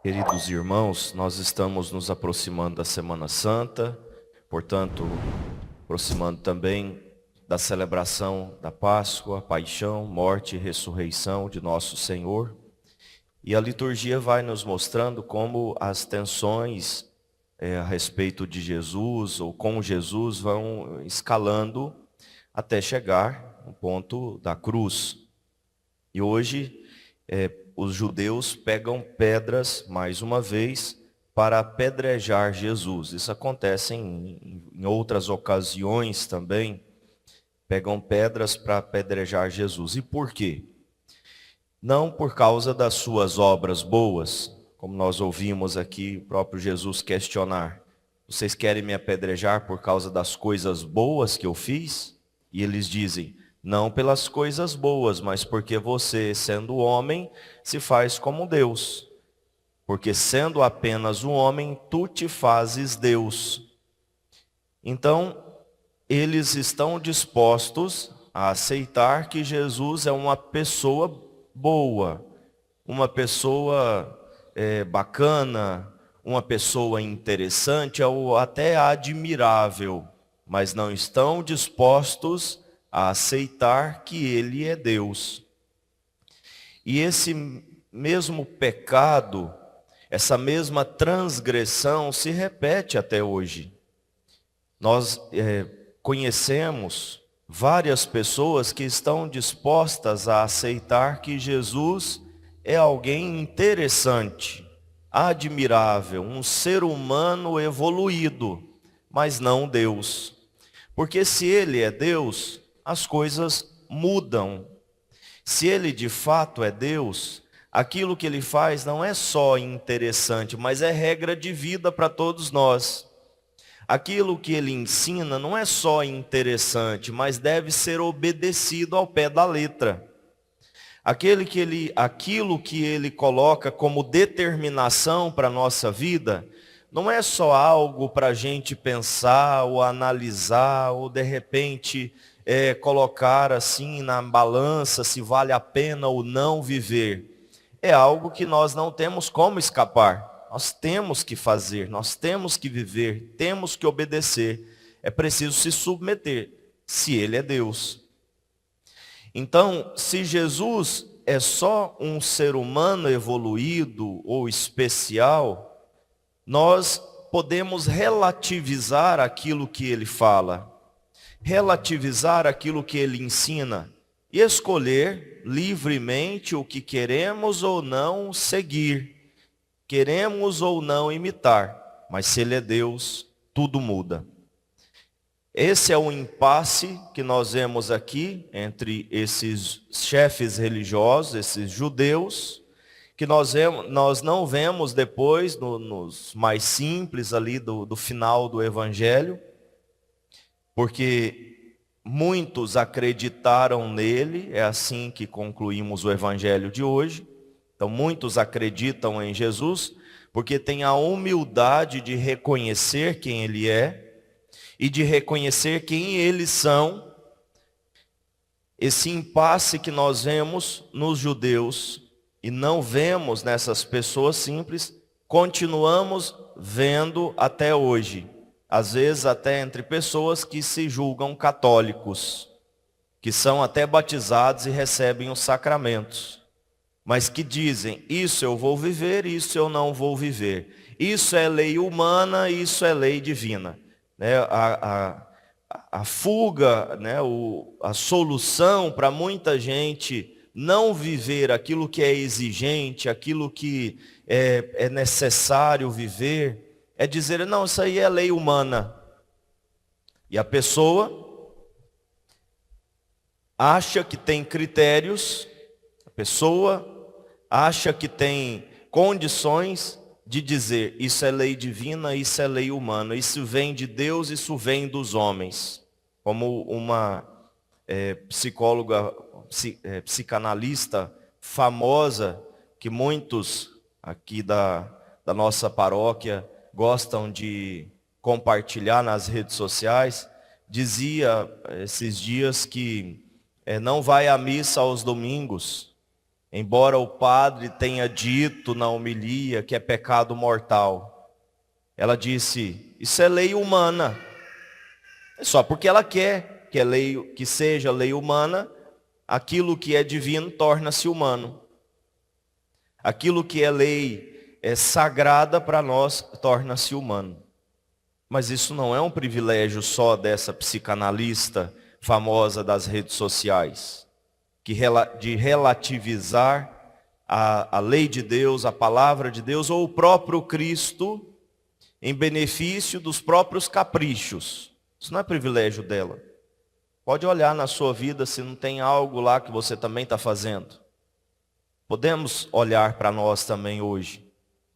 Queridos irmãos, nós estamos nos aproximando da Semana Santa, portanto, aproximando também da celebração da Páscoa, paixão, morte e ressurreição de nosso Senhor. E a liturgia vai nos mostrando como as tensões a respeito de Jesus ou com Jesus vão escalando até chegar no ponto da cruz. E hoje os judeus pegam pedras, mais uma vez, para apedrejar Jesus. Isso acontece em outras ocasiões também. Pegam pedras para apedrejar Jesus. E por quê? Não por causa das suas obras boas, como nós ouvimos aqui o próprio Jesus questionar. Vocês querem me apedrejar por causa das coisas boas que eu fiz? E eles dizem, não pelas coisas boas, mas porque você, sendo homem, se faz como Deus. Porque sendo apenas um homem, tu te fazes Deus. Então, eles estão dispostos a aceitar que Jesus é uma pessoa boa, uma pessoa bacana, uma pessoa interessante ou até admirável, mas não estão dispostos a aceitar que Ele é Deus. E esse mesmo pecado, essa mesma transgressão se repete até hoje. Nós conhecemos várias pessoas que estão dispostas a aceitar que Jesus é alguém interessante, admirável, um ser humano evoluído, mas não Deus. Porque se Ele é Deus, as coisas mudam. Se Ele de fato é Deus, aquilo que Ele faz não é só interessante, mas é regra de vida para todos nós. Aquilo que Ele ensina não é só interessante, mas deve ser obedecido ao pé da letra. Aquilo que Ele coloca como determinação para a nossa vida, não é só algo para a gente pensar ou analisar, ou de repente colocar assim na balança se vale a pena ou não viver. É algo que nós não temos como escapar. Nós temos que fazer, nós temos que viver, temos que obedecer. É preciso se submeter, se Ele é Deus. Então, se Jesus é só um ser humano evoluído ou especial, nós podemos relativizar aquilo que Ele fala, relativizar aquilo que Ele ensina e escolher livremente o que queremos ou não seguir. Queremos ou não imitar, mas se Ele é Deus, tudo muda. Esse é o impasse que nós vemos aqui entre esses chefes religiosos, esses judeus, que nós não vemos depois nos mais simples ali do final do Evangelho, porque muitos acreditaram nele, é assim que concluímos o Evangelho de hoje. Então muitos acreditam em Jesus, porque têm a humildade de reconhecer quem Ele é e de reconhecer quem eles são. Esse impasse que nós vemos nos judeus e não vemos nessas pessoas simples, continuamos vendo até hoje. Às vezes até entre pessoas que se julgam católicos, que são até batizados e recebem os sacramentos. Mas que dizem, isso eu vou viver, isso eu não vou viver. Isso é lei humana, isso é lei divina. A fuga, a solução para muita gente não viver aquilo que é exigente, aquilo que é necessário viver, é dizer, não, isso aí é lei humana. E a pessoa acha que tem critérios, a pessoa acha que tem condições de dizer, isso é lei divina, isso é lei humana, isso vem de Deus, isso vem dos homens. Como uma psicóloga, psicanalista famosa que muitos aqui da nossa paróquia gostam de compartilhar nas redes sociais, dizia esses dias que não vai à missa aos domingos, embora o padre tenha dito na homilia que é pecado mortal. Ela disse, isso é lei humana. Só porque ela quer que seja lei humana, aquilo que é divino torna-se humano. Aquilo que é lei sagrada para nós torna-se humano. Mas isso não é um privilégio só dessa psicanalista famosa das redes sociais, de relativizar a lei de Deus, a palavra de Deus, ou o próprio Cristo, em benefício dos próprios caprichos. Isso não é privilégio dela. Pode olhar na sua vida se não tem algo lá que você também está fazendo. Podemos olhar para nós também hoje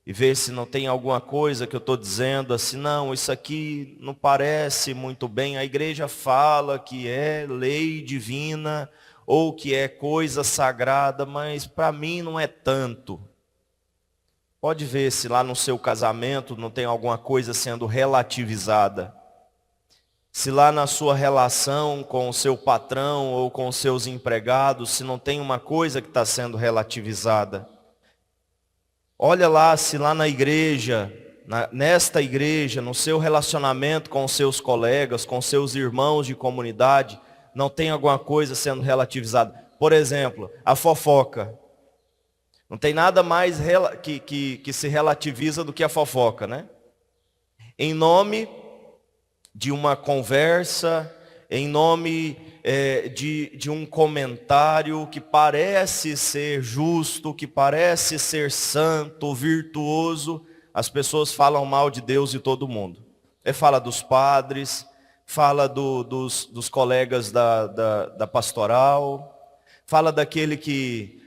e ver se não tem alguma coisa que eu estou dizendo assim, não, isso aqui não parece muito bem. A igreja fala que é lei divina ou que é coisa sagrada, mas para mim não é tanto. Pode ver se lá no seu casamento não tem alguma coisa sendo relativizada. Se lá na sua relação com o seu patrão ou com os seus empregados, se não tem uma coisa que está sendo relativizada. Olha lá se lá na igreja, nesta igreja, no seu relacionamento com os seus colegas, com os seus irmãos de comunidade, não tem alguma coisa sendo relativizada. Por exemplo, a fofoca. Não tem nada mais que se relativiza do que a fofoca, né? Em nome de uma conversa, em nome de um comentário que parece ser justo, que parece ser santo, virtuoso, as pessoas falam mal de Deus e todo mundo. Fala dos padres, fala dos colegas da pastoral, fala daquele que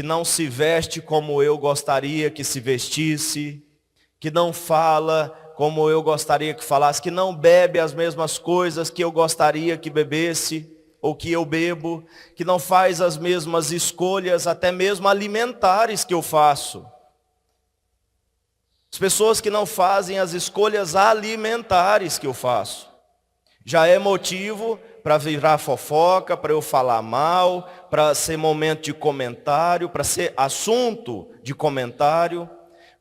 não se veste como eu gostaria que se vestisse, que não fala como eu gostaria que falasse, que não bebe as mesmas coisas que eu gostaria que bebesse, ou que eu bebo, que não faz as mesmas escolhas, até mesmo alimentares que eu faço. As pessoas que não fazem as escolhas alimentares que eu faço, já é motivo para virar fofoca, para eu falar mal, para ser momento de comentário, para ser assunto de comentário,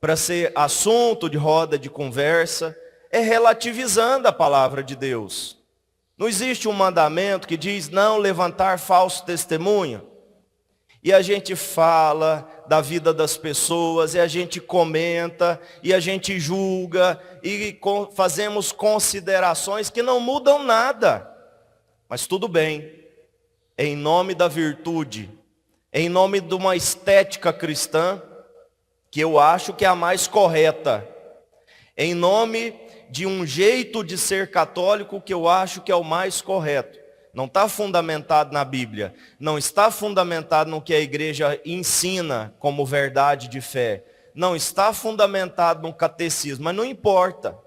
para ser assunto de roda de conversa, é relativizando a palavra de Deus. Não existe um mandamento que diz não levantar falso testemunho. E a gente fala da vida das pessoas, e a gente comenta, e a gente julga, e fazemos considerações que não mudam nada. Mas tudo bem, em nome da virtude, em nome de uma estética cristã, que eu acho que é a mais correta, em nome de um jeito de ser católico que eu acho que é o mais correto. Não está fundamentado na Bíblia, não está fundamentado no que a igreja ensina como verdade de fé, não está fundamentado no catecismo, mas não importa.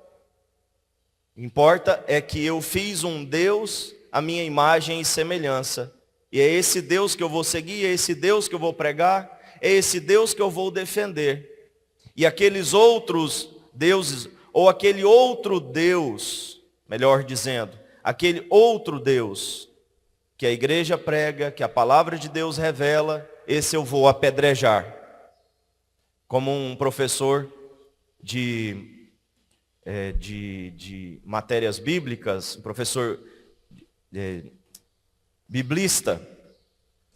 Importa é que eu fiz um Deus à minha imagem e semelhança, e é esse Deus que eu vou seguir, é esse Deus que eu vou pregar, é esse Deus que eu vou defender. E aqueles outros deuses, ou aquele outro Deus, melhor dizendo, aquele outro Deus que a igreja prega, que a palavra de Deus revela, esse eu vou apedrejar. Como um professor de matérias bíblicas, um professor biblista,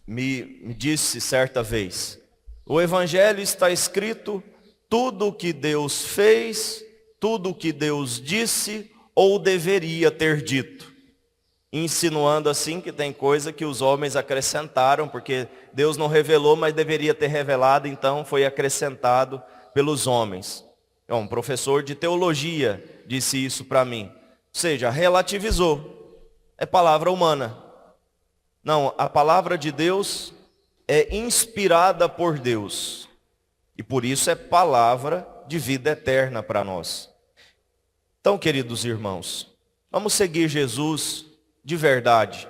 me disse certa vez, o evangelho está escrito tudo o que Deus fez, tudo o que Deus disse ou deveria ter dito. Insinuando assim que tem coisa que os homens acrescentaram, porque Deus não revelou, mas deveria ter revelado, então foi acrescentado pelos homens. Um professor de teologia disse isso para mim. Ou seja, relativizou. É palavra humana. Não, a palavra de Deus é inspirada por Deus. E por isso é palavra de vida eterna para nós. Então, queridos irmãos, vamos seguir Jesus de verdade,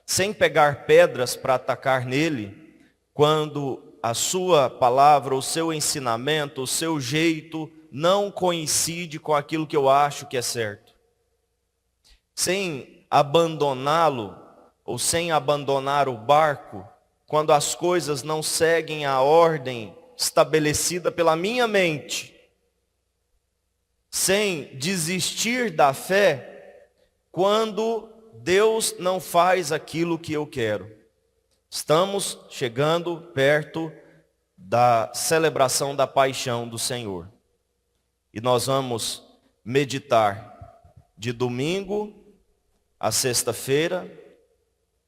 sem pegar pedras para atacar nele, quando a sua palavra, o seu ensinamento, o seu jeito não coincide com aquilo que eu acho que é certo. Sem abandoná-lo, ou sem abandonar o barco, quando as coisas não seguem a ordem estabelecida pela minha mente, sem desistir da fé, quando Deus não faz aquilo que eu quero. Estamos chegando perto da celebração da paixão do Senhor. E nós vamos meditar de domingo a sexta-feira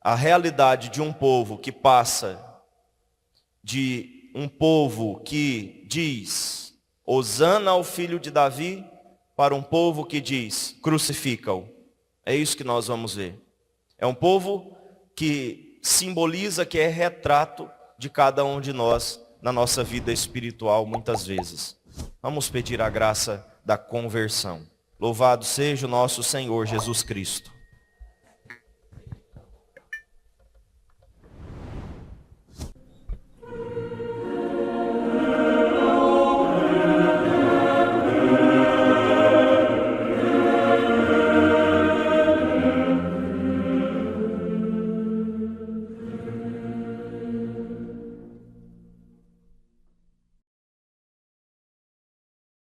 a realidade de um povo que passa de um povo que diz Hosana ao filho de Davi para um povo que diz crucifica-o. É isso que nós vamos ver. É um povo que simboliza, que é retrato de cada um de nós na nossa vida espiritual muitas vezes. Vamos pedir a graça da conversão. Louvado seja o nosso Senhor Jesus Cristo.